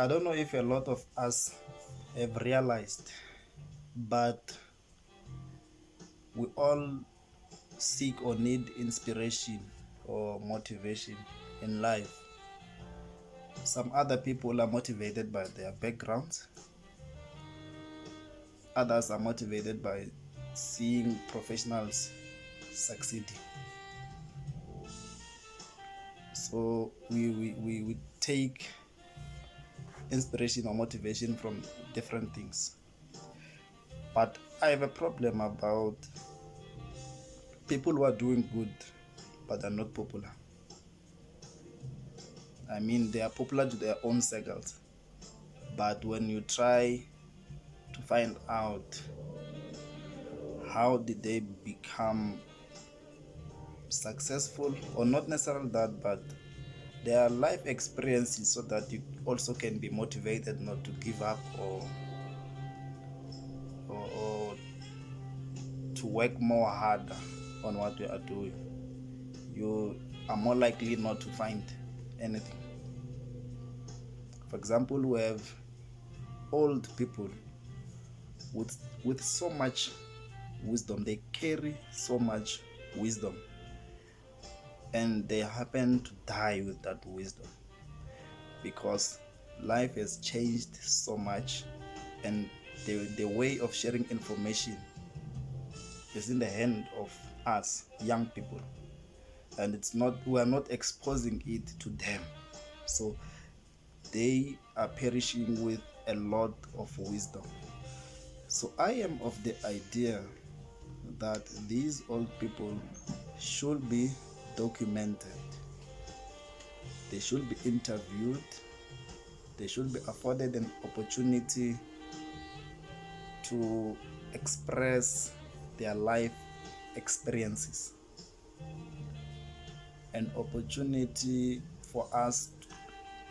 I don't know if a lot of us have realized, but we all seek or need inspiration or motivation in life. Some other people are motivated by their backgrounds, others are motivated by seeing professionals succeeding. So we take inspiration or motivation from different things. But I have a problem about people who are doing good but are not popular. I mean, they are popular to their own circles, but when you try to find out how did they become successful, or not necessarily that, but their life experiences, so that you also can be motivated not to give up, or to work more harder on what you are doing, you are more likely not to find anything. For example, we have old people with so much wisdom. They carry so much wisdom, and they happen to die with that wisdom because life has changed so much, and the way of sharing information is in the hand of us young people, and it's not, we are not exposing it to them, so they are perishing with a lot of wisdom. So I am of the idea that these old people should be documented, they should be interviewed, they should be afforded an opportunity to express their life experiences, an opportunity for us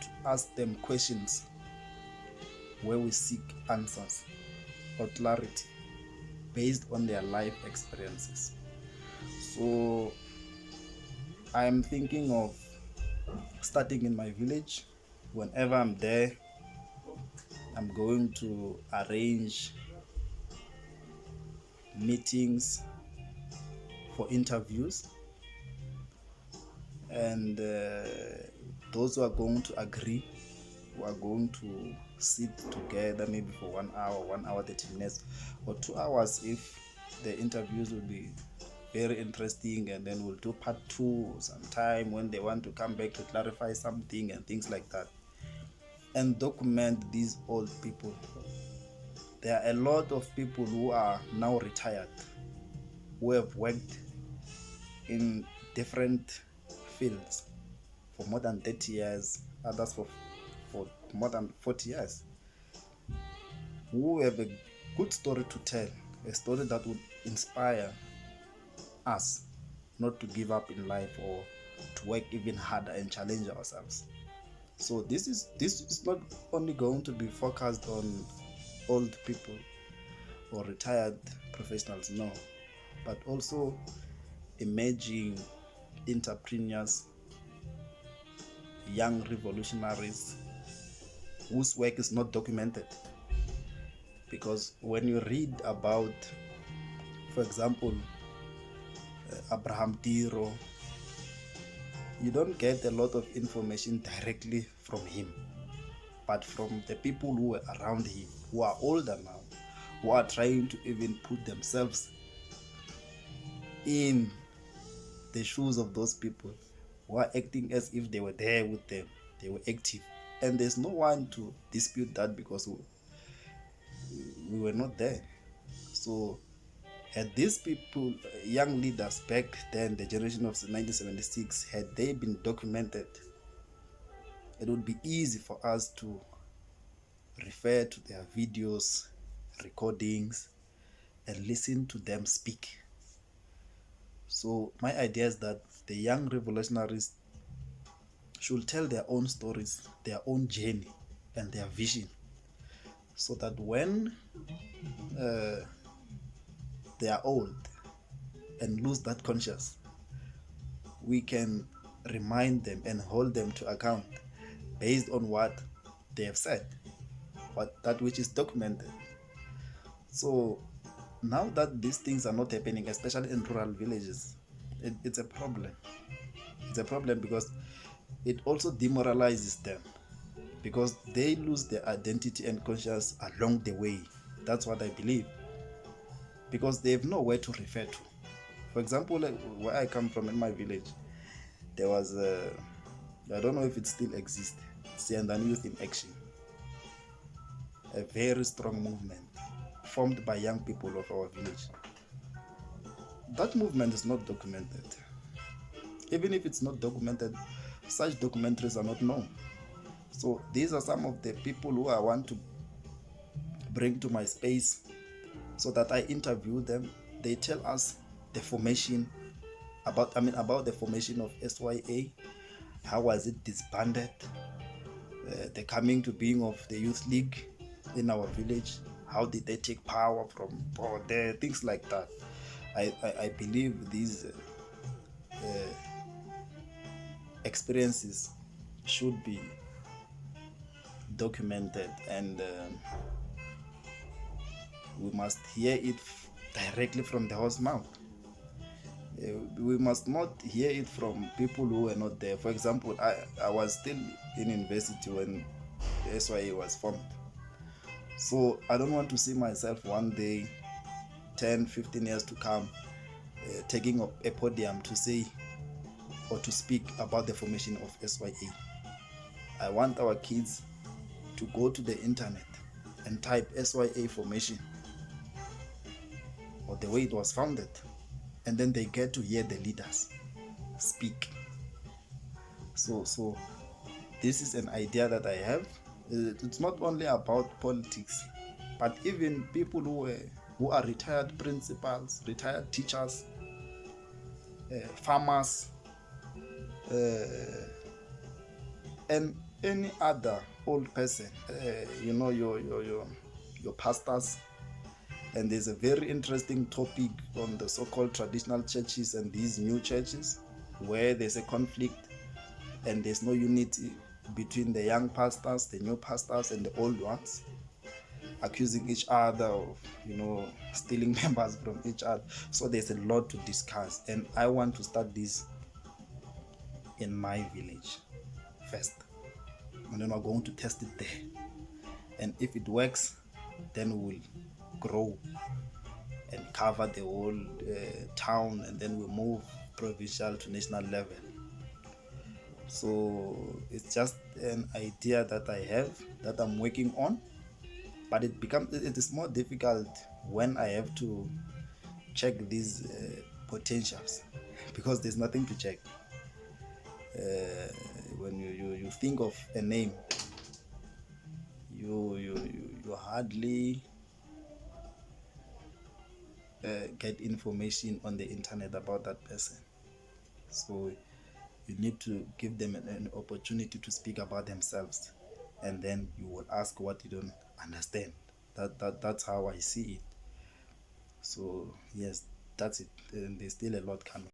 to ask them questions where we seek answers or clarity based on their life experiences. So I'm thinking of starting in my village. Whenever I'm there, I'm going to arrange meetings for interviews, and those who are going to agree, who are going to sit together maybe for 1 hour, 1 hour 30 minutes, or 2 hours if the interviews will be very interesting, and then we'll do part two sometime when they want to come back to clarify something and things like that, and document these old people. There are a lot of people who are now retired, who have worked in different fields for more than 30 years, others for more than 40 years, who have a good story to tell, a story that would inspire us not to give up in life, or to work even harder and challenge ourselves. So this is not only going to be focused on old people or retired professionals, no, but also emerging entrepreneurs, young revolutionaries whose work is not documented. Because when you read about, for example, Abraham Tiro, you don't get a lot of information directly from him, but from the people who were around him, who are older now, who are trying to even put themselves in the shoes of those people, who are acting as if they were there with them, they were active. And there's no one to dispute that, because we were not there. So had these people, young leaders back then, the generation of 1976, had they been documented, it would be easy for us to refer to their videos, recordings, and listen to them speak. So my idea is that the young revolutionaries should tell their own stories, their own journey, and their vision, so that when they are old and lose that conscience, we can remind them and hold them to account based on what they have said, what that which is documented. So now that these things are not happening, especially in rural villages, it's a problem. It's a problem because it also demoralizes them because they lose their identity and conscience along the way. That's what I believe because they have nowhere to refer to. For example, like where I come from in my village, there was a, I don't know if it still exists, Siyandhani Youth in Action, a very strong movement formed by young people of our village. That movement is not documented. Even if it's not documented, such documentaries are not known. So these are some of the people who I want to bring to my space so that I interview them. They tell us the formation about the formation of SYA, how was it disbanded, the coming to being of the youth league in our village, how did they take power from power there, things like that. I believe these experiences should be documented, and we must hear it directly from the horse's mouth. We must not hear it from people who were not there. For example, I was still in university when the SYA was formed. So I don't want to see myself one day, 10, 15 years to come, taking up a podium to say or to speak about the formation of SYA. I want our kids to go to the internet and type SYA formation or the way it was founded, and then they get to hear the leaders speak. So this is an idea that I have. It's not only about politics, but even people who are retired principals, retired teachers, farmers, and any other old person, your pastors. And there's a very interesting topic on the so-called traditional churches and these new churches where there's a conflict and there's no unity between the young pastors, the new pastors, and the old ones, accusing each other of, stealing members from each other. So there's a lot to discuss, and I want to start this in my village first, and then we're going to test it there. And if it works, then we'll grow and cover the whole town, and then we'll move provincial to national level. So it's just an idea that I have, that I'm working on, but it is more difficult when I have to check these potentials because there's nothing to check. When you think of a name, you hardly get information on the internet about that person. So you need to give them an opportunity to speak about themselves, and then you will ask what you don't understand. That's how I see it. So yes, that's it, and there's still a lot coming.